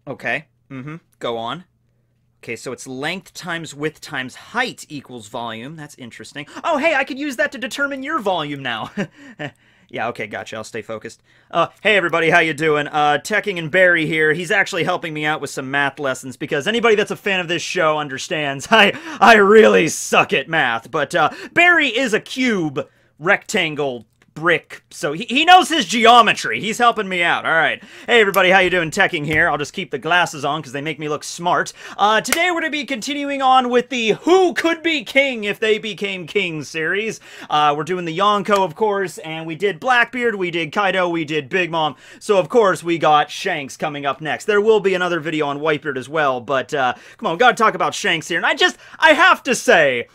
Okay. Go on. Okay, so it's length times width times height equals volume. That's interesting. Oh, hey, I could use that to determine your volume now. Yeah, okay, gotcha. I'll stay focused. Hey everybody, how you doing? Teching and Barry here. He's actually helping me out with some math lessons because anybody that's a fan of this show understands I really suck at math. But Barry is a cube, rectangle, brick, so he knows his geometry. He's helping me out. All right. Hey everybody, how you doing? Teching here. I'll just keep the glasses on because they make me look smart. Today we're going to be continuing on with the Who Could Be King If They Became King series. We're doing the Yonko, of course, and we did Blackbeard, we did Kaido, we did Big Mom, so of course we got Shanks coming up next. There will be another video on Whitebeard as well, but come on, we gotta talk about Shanks here, and I have to say,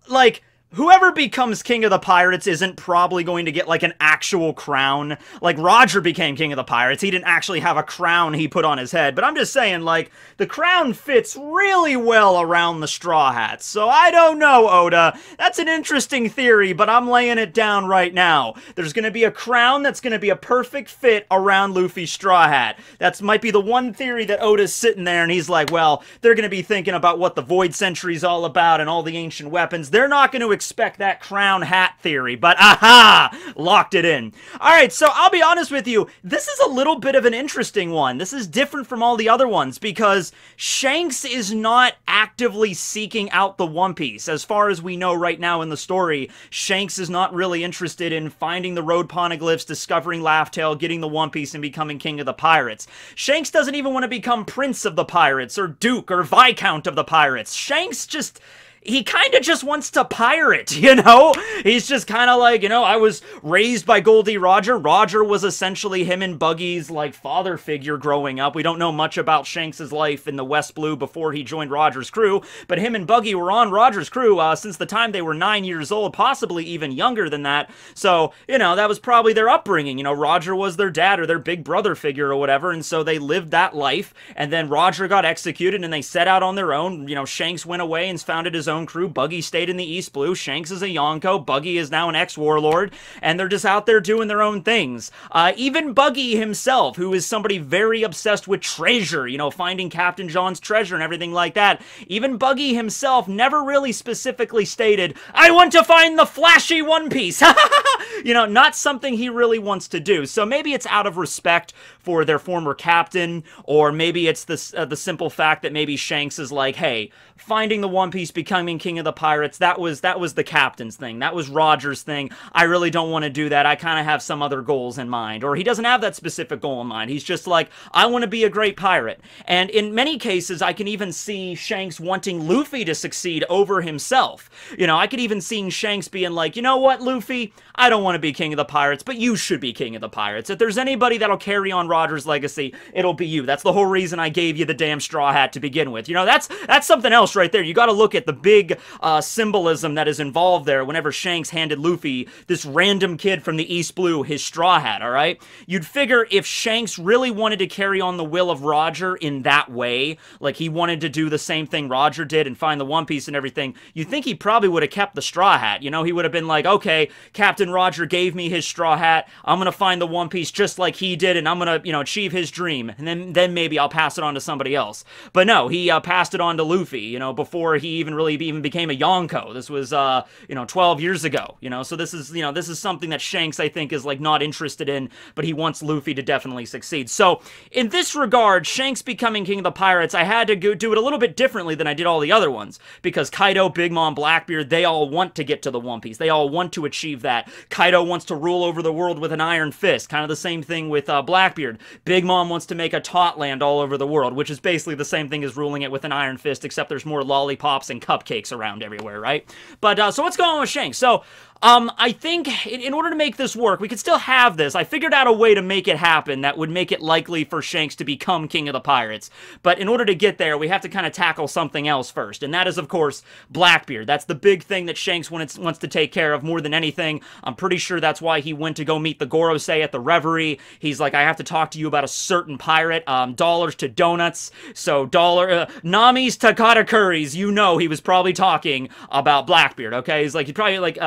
like, whoever becomes King of the Pirates isn't probably going to get, like, an actual crown. Like, Roger became King of the Pirates. He didn't actually have a crown he put on his head. But I'm just saying, like, the crown fits really well around the Straw Hats. So I don't know, Oda. That's an interesting theory, but I'm laying it down right now. There's going to be a crown that's going to be a perfect fit around Luffy's Straw Hat. That might be the one theory that Oda's sitting there and he's like, well, they're going to be thinking about what the Void Century's all about and all the ancient weapons. They're not going to expect that crown hat theory, but aha! Locked it in. Alright, so I'll be honest with you, this is a little bit of an interesting one. This is different from all the other ones because Shanks is not actively seeking out the One Piece. As far as we know right now in the story, Shanks is not really interested in finding the Road Poneglyphs, discovering Laugh Tale, getting the One Piece, and becoming King of the Pirates. Shanks doesn't even want to become Prince of the Pirates, or Duke, or Viscount of the Pirates. Shanks just... he kind of just wants to pirate, you know? He's just kind of like, you know, I was raised by Goldie Roger. Roger was essentially him and Buggy's, like, father figure growing up. We don't know much about Shanks' life in the West Blue before he joined Roger's crew, but him and Buggy were on Roger's crew since the time they were 9 years old, possibly even younger than that. So, you know, that was probably their upbringing. You know, Roger was their dad or their big brother figure or whatever, and so they lived that life, and then Roger got executed and they set out on their own. You know, Shanks went away and founded his own crew. Buggy stayed in the East Blue. Shanks is a Yonko. Buggy is now an ex-warlord, and they're just out there doing their own things. Even Buggy himself, who is somebody very obsessed with treasure, you know, finding Captain John's treasure and everything like that, even Buggy himself never really specifically stated, I want to find the flashy One Piece. You know, not something he really wants to do. So maybe it's out of respect for their former captain, or maybe it's the simple fact that maybe Shanks is like, hey, finding the One Piece, becoming King of the Pirates, that was the captain's thing. That was Roger's thing. I really don't want to do that. I kind of have some other goals in mind. Or he doesn't have that specific goal in mind. He's just like, I want to be a great pirate. And in many cases, I can even see Shanks wanting Luffy to succeed over himself. You know, I could even see Shanks being like, you know what, Luffy? I don't want to be King of the Pirates, but you should be King of the Pirates. If there's anybody that'll carry on Roger's legacy, it'll be you. That's the whole reason I gave you the damn Straw Hat to begin with. You know, that's something else right there. You got to look at the big symbolism that is involved there whenever Shanks handed Luffy, this random kid from the East Blue, his Straw Hat, alright? You'd figure if Shanks really wanted to carry on the will of Roger in that way, like he wanted to do the same thing Roger did and find the One Piece and everything, you'd think he probably would have kept the Straw Hat. You know, he would have been like, okay, Captain Roger gave me his Straw Hat, I'm gonna find the One Piece just like he did, and I'm gonna, you know, achieve his dream, and then maybe I'll pass it on to somebody else. But no, he passed it on to Luffy, you know, before he even became a Yonko. This was, you know, 12 years ago, you know, so this is, you know, this is something that Shanks, I think, is, like, not interested in, but he wants Luffy to definitely succeed. So, in this regard, Shanks becoming King of the Pirates, I had to do it a little bit differently than I did all the other ones, because Kaido, Big Mom, Blackbeard, they all want to get to the One Piece. They all want to achieve that. Kaido wants to rule over the world with an iron fist, kind of the same thing with Blackbeard. Big Mom wants to make a taut land all over the world, which is basically the same thing as ruling it with an iron fist, except there's more lollipops and cupcakes around everywhere, right? But, so what's going on with Shanks? So, I think in order to make this work, we could still have this. I figured out a way to make it happen that would make it likely for Shanks to become King of the Pirates. But in order to get there, we have to kind of tackle something else first. And that is, of course, Blackbeard. That's the big thing that Shanks wants to take care of more than anything. I'm pretty sure that's why he went to go meet the Gorosei at the Reverie. He's like, I have to talk to you about a certain pirate. Dollars to donuts. So, Nami's to katakuris. You know he was probably talking about Blackbeard, okay? He's like, he probably, like,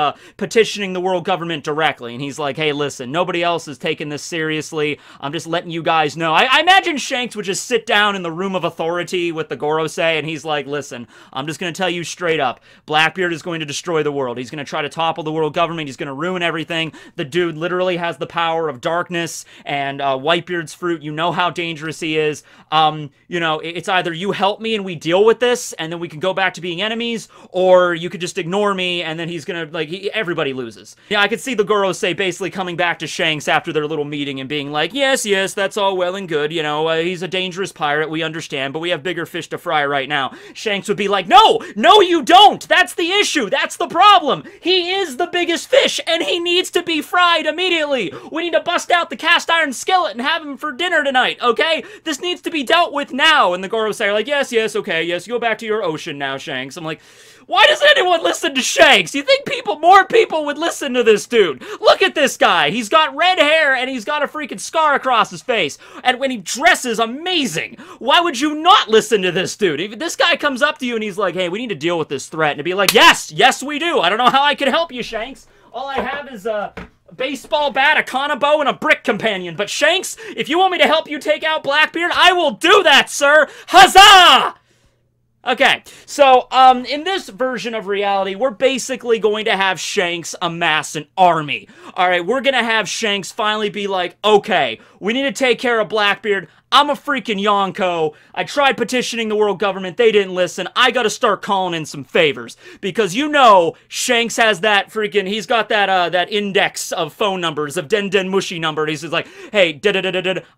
petitioning the world government directly, and he's like, hey, listen, nobody else is taking this seriously. I'm just letting you guys know. I imagine Shanks would just sit down in the room of authority with the Gorosei, and he's like, listen, I'm just going to tell you straight up, Blackbeard is going to destroy the world. He's going to try to topple the world government. He's going to ruin everything. The dude literally has the power of darkness and Whitebeard's fruit. You know how dangerous he is. You know, it's either you help me and we deal with this, and then we can go back to being enemies, or you could just ignore me, and then he's gonna, like, everybody loses. Yeah, I could see the Gorosei basically coming back to Shanks after their little meeting and being like, yes, that's all well and good, you know, he's a dangerous pirate, we understand, but we have bigger fish to fry right now. Shanks would be like, no, you don't! That's the issue! That's the problem! He is the biggest fish, and he needs to be fried immediately! We need to bust out the cast iron skillet and have him for dinner tonight, okay? This needs to be dealt with now! And the Gorosei are like, yes, okay, yes, go back to your ocean now, Shanks. I'm like, why doesn't anyone listen to Shanks? You think more people would listen to this dude? Look at this guy. He's got red hair and he's got a freaking scar across his face. And when he dresses, amazing. Why would you not listen to this dude? If this guy comes up to you and he's like, hey, we need to deal with this threat. And to be like, yes, we do. I don't know how I can help you, Shanks. All I have is a baseball bat, a Kanabo, and a brick companion. But Shanks, if you want me to help you take out Blackbeard, I will do that, sir. Huzzah! Okay, so, in this version of reality, we're basically going to have Shanks amass an army. Alright, we're gonna have Shanks finally be like, okay, we need to take care of Blackbeard. I'm a freaking Yonko. I tried petitioning the world government. They didn't listen. I gotta start calling in some favors. Because you know, Shanks has that freaking, he's got that, that index of phone numbers, of Den Mushi number. And he's just like, hey,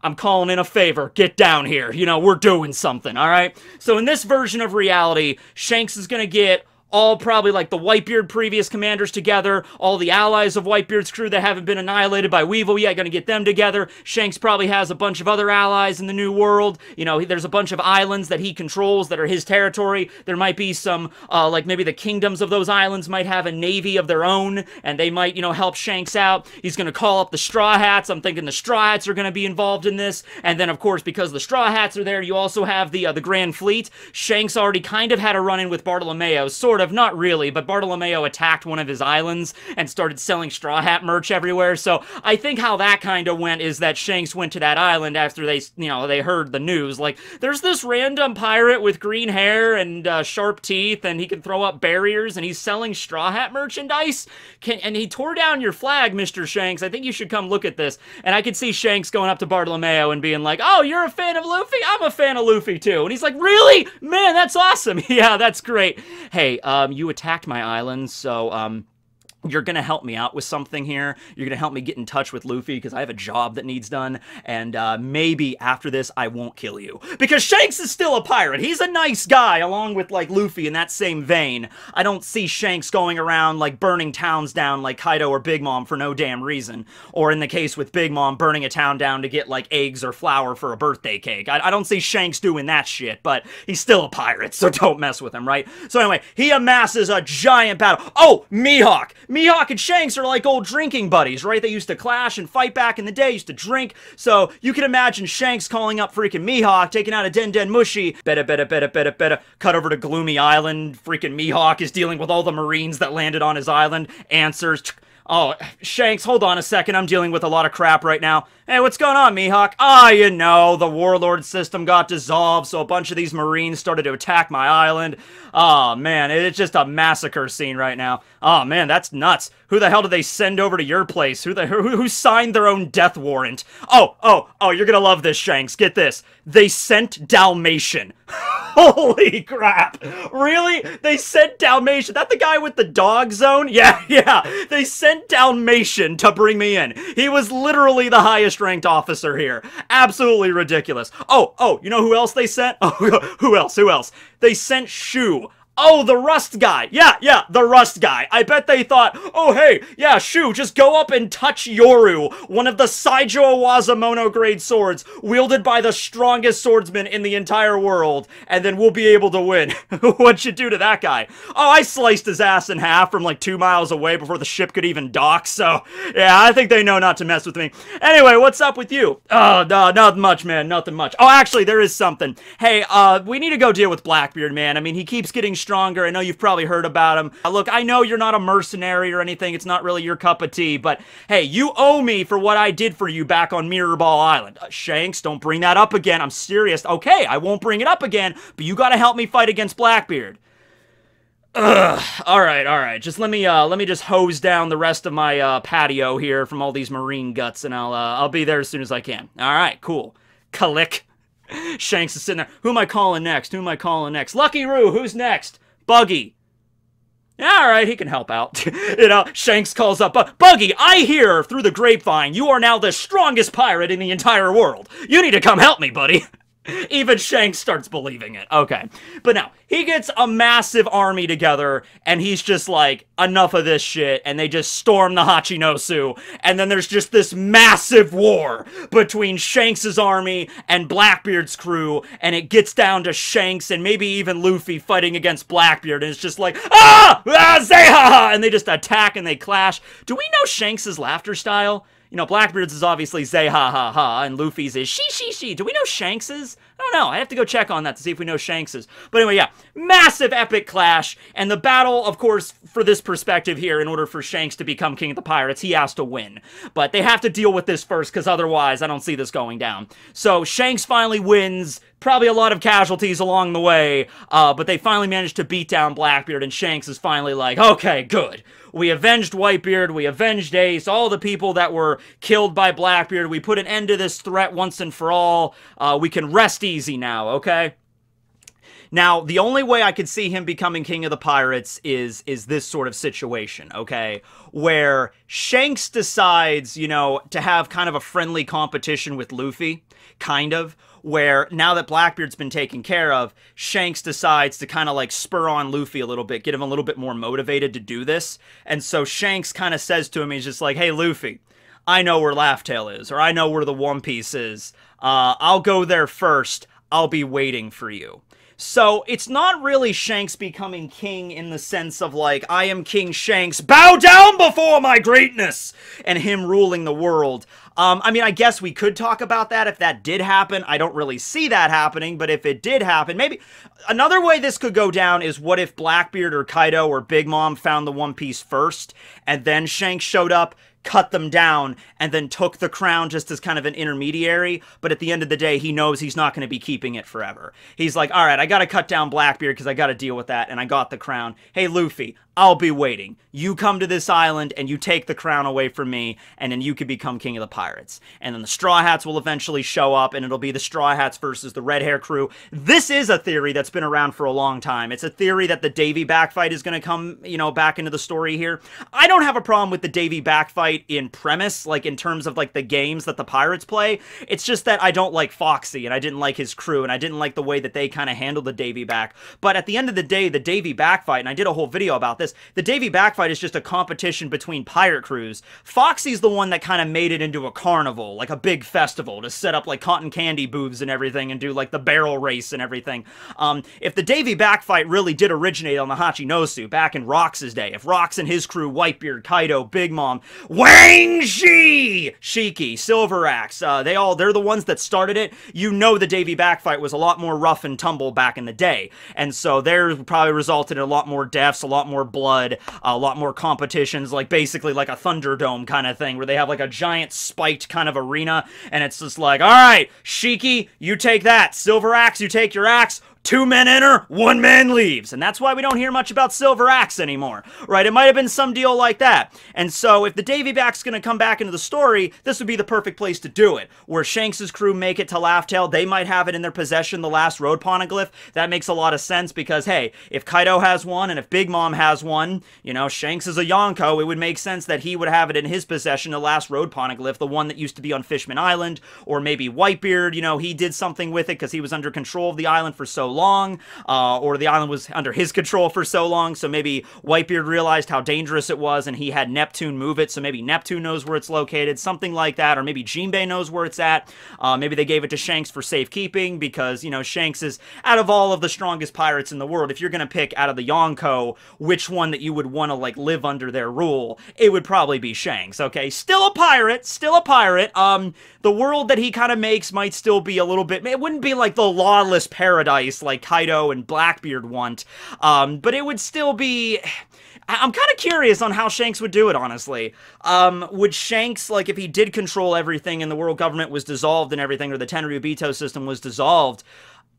I'm calling in a favor. Get down here. You know, we're doing something, alright? So in this version of reality, Shanks is gonna get all probably like the Whitebeard previous commanders together, all the allies of Whitebeard's crew that haven't been annihilated by Weevil yet, gonna get them together. Shanks probably has a bunch of other allies in the new world. You know, there's a bunch of islands that he controls that are his territory. There might be some, like maybe the kingdoms of those islands might have a navy of their own, and they might, you know, help Shanks out. He's gonna call up the Straw Hats. I'm thinking the Straw Hats are gonna be involved in this. And then, of course, because the Straw Hats are there, you also have the Grand Fleet. Shanks already kind of had a run-in with Bartolomeo, sort of, not really, but Bartolomeo attacked one of his islands and started selling Straw Hat merch everywhere, so I think how that kind of went is that Shanks went to that island after they, you know, they heard the news, like, there's this random pirate with green hair and sharp teeth, and he can throw up barriers, and he's selling Straw Hat merchandise, and he tore down your flag, Mr. Shanks, I think you should come look at this, and I could see Shanks going up to Bartolomeo and being like, oh, you're a fan of Luffy? I'm a fan of Luffy, too, and he's like, really? Man, that's awesome, yeah, that's great. Hey, you attacked my island, so, you're gonna help me out with something here. You're gonna help me get in touch with Luffy, because I have a job that needs done, and maybe after this, I won't kill you. Because Shanks is still a pirate. He's a nice guy, along with, like, Luffy in that same vein. I don't see Shanks going around, like, burning towns down like Kaido or Big Mom for no damn reason. Or in the case with Big Mom, burning a town down to get, like, eggs or flour for a birthday cake. I don't see Shanks doing that shit, but he's still a pirate, so don't mess with him, right? So anyway, he amasses a giant battle. Oh, Mihawk! Mihawk and Shanks are like old drinking buddies, right? They used to clash and fight back in the day, used to drink. So you can imagine Shanks calling up freaking Mihawk, taking out a Den Mushi. Beta. Cut over to Gloomy Island. Freaking Mihawk is dealing with all the Marines that landed on his island. Answers. Oh, Shanks, hold on a second. I'm dealing with a lot of crap right now. Hey, what's going on, Mihawk? Ah, you know, the warlord system got dissolved, so a bunch of these Marines started to attack my island. Oh, man, it's just a massacre scene right now. Oh, man, that's nuts. Who the hell did they send over to your place? Who signed their own death warrant? Oh, you're gonna love this, Shanks. Get this. They sent Dalmatian. Holy crap. Really? They sent Dalmatian. That the guy with the dog zone? Yeah. They sent Dalmatian to bring me in. He was literally the highest ranked officer here. Absolutely ridiculous. Oh, you know who else they sent? Oh, who else? They sent Shu. Oh, the Rust guy. Yeah, the Rust guy. I bet they thought, oh, hey, yeah, Shu, just go up and touch Yoru, one of the Saijo Owaza mono-grade swords, wielded by the strongest swordsman in the entire world, and then we'll be able to win. What'd you do to that guy? Oh, I sliced his ass in half from like 2 miles away before the ship could even dock, so, yeah, I think they know not to mess with me. Anyway, what's up with you? Oh, no, nothing much, man, nothing much. Oh, actually, there is something. Hey, we need to go deal with Blackbeard, man. I mean, he keeps getting stronger. I know you've probably heard about him. Look, I know you're not a mercenary or anything. It's not really your cup of tea, but hey, you owe me for what I did for you back on Mirrorball Island. Shanks, don't bring that up again. I'm serious. Okay, I won't bring it up again, but you gotta help me fight against Blackbeard. Ugh. All right. Just let me just hose down the rest of my patio here from all these marine guts, and I'll be there as soon as I can. All right, cool. Click. Shanks is sitting there. Who am I calling next? Lucky Roo, who's next? Buggy. All right, he can help out. Shanks calls up, Buggy, I hear through the grapevine you are now the strongest pirate in the entire world. You need to come help me, buddy. Even Shanks starts believing it. Okay. But now, he gets a massive army together, and he's just like, enough of this shit, and they just storm the Hachinosu, and then there's just this massive war between Shanks' army and Blackbeard's crew, and it gets down to Shanks and maybe even Luffy fighting against Blackbeard, and it's just like, Zeha! And they just attack and they clash. Do we know Shanks' laughter style? You know, Blackbeard's is obviously say ha ha ha, and Luffy's is she. Do we know Shanks's? I don't know. I have to go check on that to see if we know Shanks's. But anyway, yeah, massive epic clash, and the battle, of course, for this perspective here, in order for Shanks to become King of the Pirates, he has to win. But they have to deal with this first, because otherwise I don't see this going down. So Shanks finally wins, probably a lot of casualties along the way, but they finally managed to beat down Blackbeard, and Shanks is finally like, okay, good. We avenged Whitebeard, we avenged Ace, all the people that were killed by Blackbeard. We put an end to this threat once and for all. We can rest easy now, okay? Now, the only way I could see him becoming King of the Pirates is this sort of situation, okay? Where Shanks decides, you know, to have kind of a friendly competition with Luffy, kind of, where now that Blackbeard's been taken care of, Shanks decides to kind of like spur on Luffy a little bit, get him a little bit more motivated to do this. And so Shanks kind of says to him, he's just like, hey, Luffy, I know where Laugh Tale is, or I know where the One Piece is. I'll go there first. I'll be waiting for you. So it's not really Shanks becoming king in the sense of like, I am King Shanks, bow down before my greatness, and him ruling the world. I mean, I guess we could talk about that if that did happen. I don't really see that happening, but if it did happen, maybe another way this could go down is what if Blackbeard or Kaido or Big Mom found the One Piece first, and then Shanks showed up, cut them down, and then took the crown just as kind of an intermediary, but at the end of the day, he knows he's not going to be keeping it forever. He's like, all right, I got to cut down Blackbeard because I got to deal with that, and I got the crown. Hey, Luffy, I'll be waiting. You come to this island, and you take the crown away from me, and then you can become King of the Pirates. And then the Straw Hats will eventually show up, and it'll be the Straw Hats versus the Red Hair crew. This is a theory that's been around for a long time. It's a theory that the Davy backfight is going to come, you know, back into the story here. I don't have a problem with the Davy backfight in premise, like in terms of like the games that the Pirates play. It's just that I don't like Foxy, and I didn't like his crew, and I didn't like the way that they kind of handled the Davy back. But at the end of the day, the Davy backfight, and I did a whole video about this, the Davy backfight is just a competition between pirate crews. Foxy's the one that kind of made it into a carnival, like a big festival, to set up like cotton candy booths and everything, and do like the barrel race and everything. If the Davy backfight really did originate on the Hachinosu back in Rox's day, if Rox and his crew, Whitebeard, Kaido, Big Mom, Wang Shi, Shiki, Silver Axe, they're the ones that started it, you know the Davy backfight was a lot more rough and tumble back in the day. And so there probably resulted in a lot more deaths, a lot more blood, a lot more competitions, like basically like a Thunderdome kind of thing, where they have like a giant spiked kind of arena, and it's just like, all right, Shiki, you take that. Silver Axe, you take your axe. 2 men enter, 1 man leaves. And that's why we don't hear much about Silver Axe anymore, right? It might have been some deal like that. And so if the Davy back's going to come back into the story, this would be the perfect place to do it. Where Shanks' crew make it to Laugh Tale, they might have it in their possession, the last road poneglyph. That makes a lot of sense because, hey, if Kaido has one and if Big Mom has one, you know, Shanks is a Yonko, it would make sense that he would have it in his possession, the last road poneglyph, the one that used to be on Fishman Island, or maybe Whitebeard, you know, he did something with it because he was under control of the island for so long, or the island was under his control for so long, so maybe Whitebeard realized how dangerous it was and he had Neptune move it, so maybe Neptune knows where it's located, something like that, or maybe Jinbei knows where it's at. Maybe they gave it to Shanks for safekeeping because, you know, Shanks is, out of all of the strongest pirates in the world, if you're gonna pick out of the Yonko which one that you would want to, like, live under their rule, it would probably be Shanks, okay? Still a pirate, still a pirate. The world that he kind of makes might still be a little bit, it wouldn't be like the lawless paradise like Kaido and Blackbeard want. But it would still be... I'm kind of curious on how Shanks would do it, honestly. Would Shanks, like, if he did control everything and the world government was dissolved and everything, or the Tenryubito system was dissolved,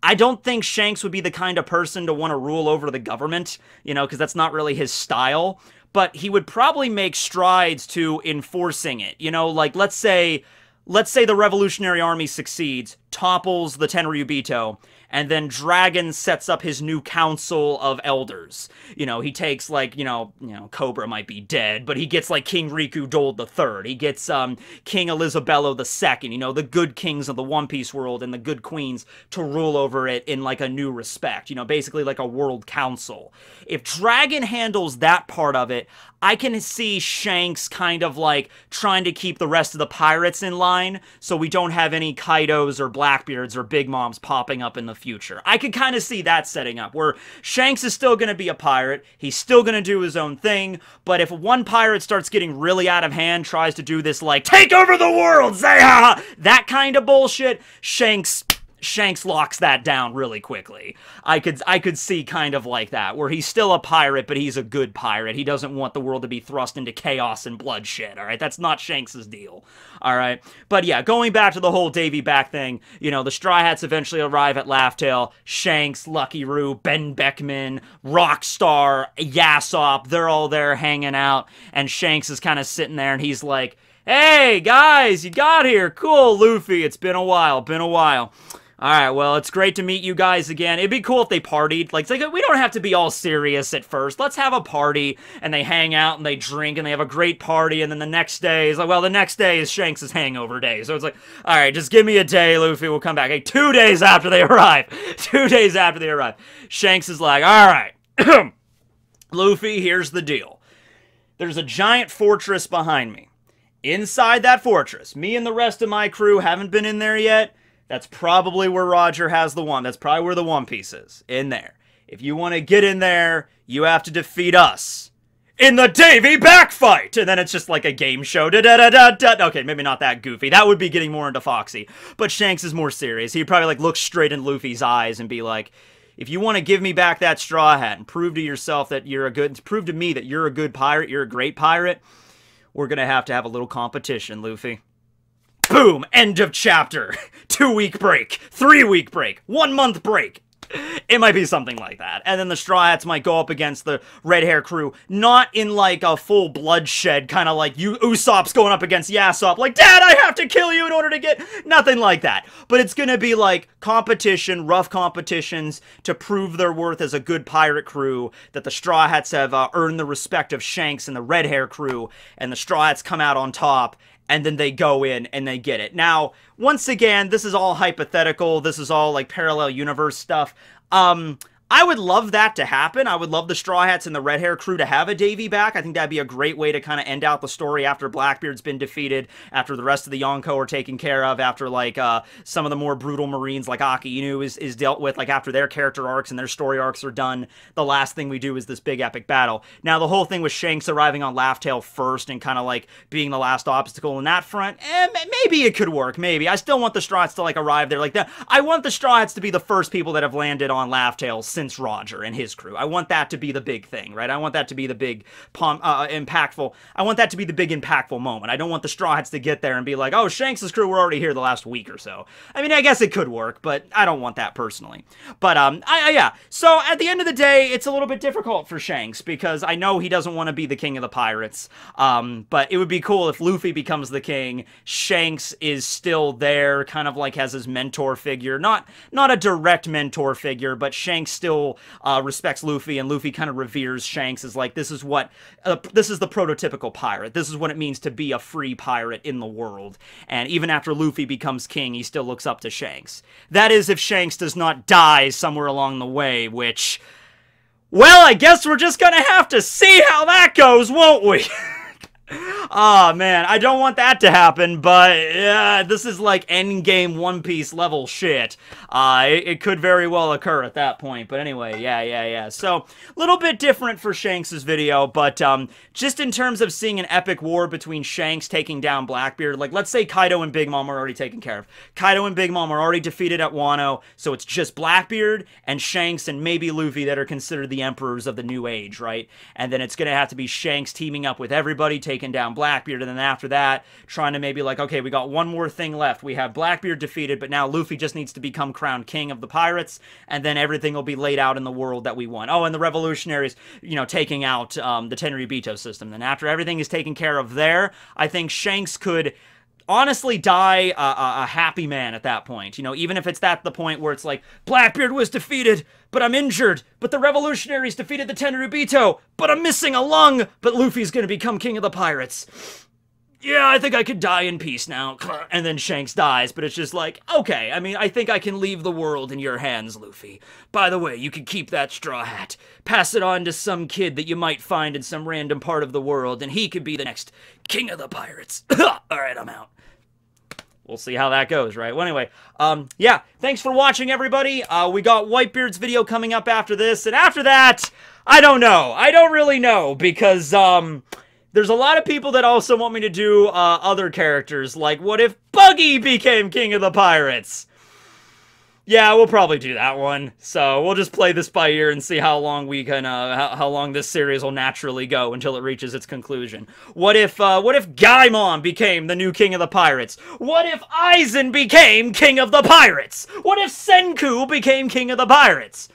I don't think Shanks would be the kind of person to want to rule over the government, you know, because that's not really his style. But he would probably make strides to enforcing it. You know, like, let's say the Revolutionary Army succeeds, topples the Tenryubito, and then Dragon sets up his new council of elders. You know, he takes, like, you know, Cobra might be dead, but he gets, like, King Riku Dole III. He gets, King Elizabello II, you know, the good kings of the One Piece world and the good queens to rule over it in, like, a new respect. You know, basically like a world council. If Dragon handles that part of it, I can see Shanks kind of, like, trying to keep the rest of the pirates in line so we don't have any Kaidos or Blackbeards or Big Moms popping up in the future. I could kind of see that setting up, where Shanks is still going to be a pirate, he's still going to do his own thing, but if one pirate starts getting really out of hand, tries to do this, like, take over the world, Zeha! That kind of bullshit, Shanks locks that down really quickly. I could see kind of like that, where he's still a pirate, but he's a good pirate. He doesn't want the world to be thrust into chaos and bloodshed, alright? That's not Shanks' deal, alright? But yeah, going back to the whole Davy Back thing, you know, the Straw Hats eventually arrive at Laugh Tale. Shanks, Lucky Roo, Ben Beckman, Rockstar, Yasopp, they're all there hanging out, and Shanks is kind of sitting there, and he's like, hey, guys, you got here. Cool, Luffy, it's been a while. Alright, well, it's great to meet you guys again. It'd be cool if they partied. Like, we don't have to be all serious at first. Let's have a party, and they hang out, and they drink, and they have a great party, and then the next day is like, well, the next day is Shanks' hangover day. So it's like, alright, just give me a day, Luffy, we'll come back. Hey, 2 days after they arrive. 2 days after they arrive. Shanks is like, alright, Luffy, here's the deal. There's a giant fortress behind me. Inside that fortress, me and the rest of my crew haven't been in there yet. That's probably where Roger has the one. That's probably where the One Piece is. In there. If you want to get in there, you have to defeat us. In the Davy Back fight! And then it's just like a game show. Da-da-da-da-da. Okay, maybe not that goofy. That would be getting more into Foxy. But Shanks is more serious. He'd probably like look straight in Luffy's eyes and be like, if you want to give me back that Straw Hat and prove to yourself that you're a good... prove to me that you're a good pirate, you're a great pirate, we're gonna have to have a little competition, Luffy. Boom! End of chapter. 2-week break. 3-week break. 1-month break. It might be something like that. And then the Straw Hats might go up against the Red Hair crew, not in like a full bloodshed, kind of like Usopp's going up against Yasopp, like, Dad, I have to kill you in order to get... Nothing like that. But it's gonna be like competition, rough competitions to prove their worth as a good pirate crew, that the Straw Hats have earned the respect of Shanks and the Red Hair crew, and the Straw Hats come out on top, and then they go in and they get it. Now, once again, this is all hypothetical. This is all, like, parallel universe stuff. I would love that to happen. I would love the Straw Hats and the Red Hair crew to have a Davy Back. I think that'd be a great way to kind of end out the story after Blackbeard's been defeated, after the rest of the Yonko are taken care of, after, like, some of the more brutal Marines, like Aki Inu, is dealt with, like, after their character arcs and their story arcs are done. The last thing we do is this big epic battle. Now, the whole thing with Shanks arriving on Laugh Tale first and kind of, like, being the last obstacle in that front, maybe it could work, maybe. I still want the Straw Hats to, like, arrive there like that. I want the Straw Hats to be the first people that have landed on Laugh Tale since Roger and his crew. I want that to be the big thing, right? I want that to be the big, impactful... I want that to be the big, impactful moment. I don't want the Straw Hats to get there and be like, oh, Shanks' crew were already here the last week or so. I mean, I guess it could work, but I don't want that personally. But, yeah. So, at the end of the day, it's a little bit difficult for Shanks, because I know he doesn't want to be the king of the pirates. But it would be cool if Luffy becomes the king. Shanks is still there, kind of like has his mentor figure. Not a direct mentor figure, but Shanks still respects Luffy, and Luffy kind of reveres Shanks as like, this is the prototypical pirate. This is what it means to be a free pirate in the world. And even after Luffy becomes king, he still looks up to Shanks. That is if Shanks does not die somewhere along the way, which, well, I guess we're just gonna have to see how that goes, won't we? Oh, man, I don't want that to happen, but this is like endgame One Piece level shit. It could very well occur at that point, but anyway, yeah. So, a little bit different for Shanks' video, but just in terms of seeing an epic war between Shanks taking down Blackbeard, like, let's say Kaido and Big Mom are already taken care of. Kaido and Big Mom are already defeated at Wano, so it's just Blackbeard and Shanks and maybe Luffy that are considered the emperors of the new age, right? And then it's gonna have to be Shanks teaming up with everybody, taking down Blackbeard, and then after that, trying to maybe like, okay, we got one more thing left. We have Blackbeard defeated, but now Luffy just needs to become crowned king of the pirates, and then everything will be laid out in the world that we want. Oh, and the revolutionaries, you know, taking out the Tenryubito system. Then after everything is taken care of there, I think Shanks could honestly die a happy man at that point. You know, even if it's at the point where it's like, Blackbeard was defeated, but I'm injured, but the revolutionaries defeated the Tenryubito, but I'm missing a lung, but Luffy's gonna become king of the pirates. Yeah, I think I could die in peace now. And then Shanks dies, but it's just like, okay, I mean, I think I can leave the world in your hands, Luffy. By the way, you can keep that straw hat. Pass it on to some kid that you might find in some random part of the world, and he could be the next king of the pirates. Alright, I'm out. We'll see how that goes, right? Well, anyway, yeah, thanks for watching, everybody. We got Whitebeard's video coming up after this, and after that, I don't know. I don't really know, because, there's a lot of people that also want me to do, other characters, like, what if Buggy became king of the pirates? Yeah, we'll probably do that one. So, we'll just play this by ear and see how long we can, how long this series will naturally go until it reaches its conclusion. What if Gaimon became the new king of the pirates? What if Aizen became king of the pirates? What if Senku became king of the pirates?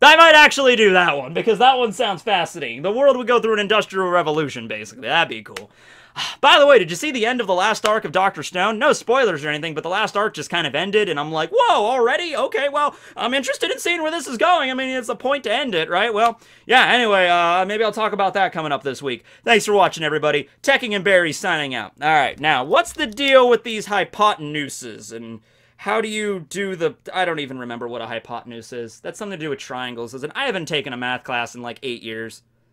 I might actually do that one, because that one sounds fascinating. The world would go through an industrial revolution, basically. That'd be cool. By the way, did you see the end of the last arc of Dr. Stone? No spoilers or anything, but the last arc just kind of ended, and I'm like, whoa, already? Okay, well, I'm interested in seeing where this is going. I mean, it's a point to end it, right? Well, yeah, anyway, maybe I'll talk about that coming up this week. Thanks for watching, everybody. Tekking and Barry signing out. Alright, now, what's the deal with these hypotenuses, and how do you do the... I don't even remember what a hypotenuse is. That's something to do with triangles, isn't it? I haven't taken a math class in like 8 years.